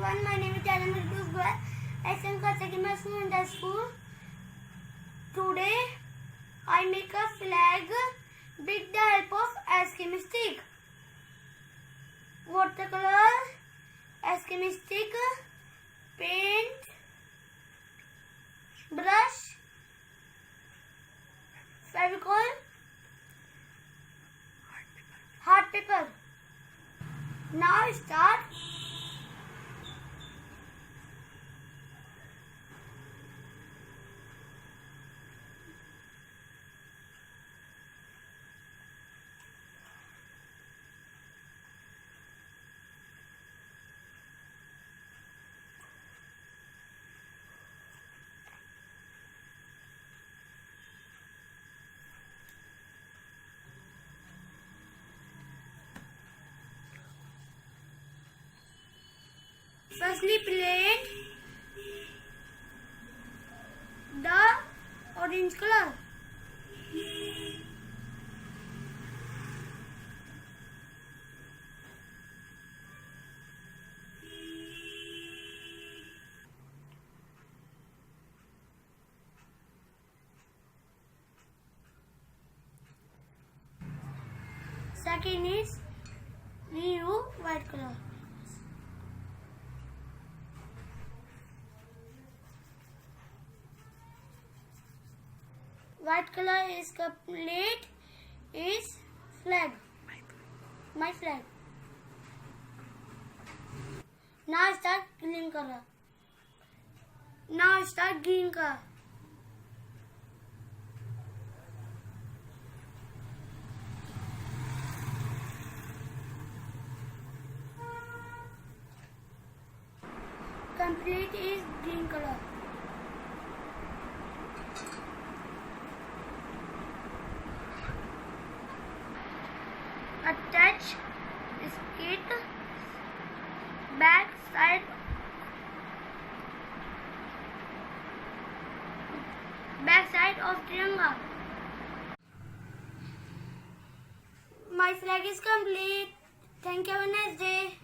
everyone, my name is Dhruv. I am in my student school. Today I make a flag with the help of ice-cream stick, watercolor, ice-cream stick, paint, brush, Fevicol, hard paper. Now start. Firstly, paint the orange color. Second is new white color. White color is complete. Is flag. My flag. Now start green color. Now start green color. Complete is green color. Attach skit back side of triangle. My flag is complete. Thank you. Have a nice day.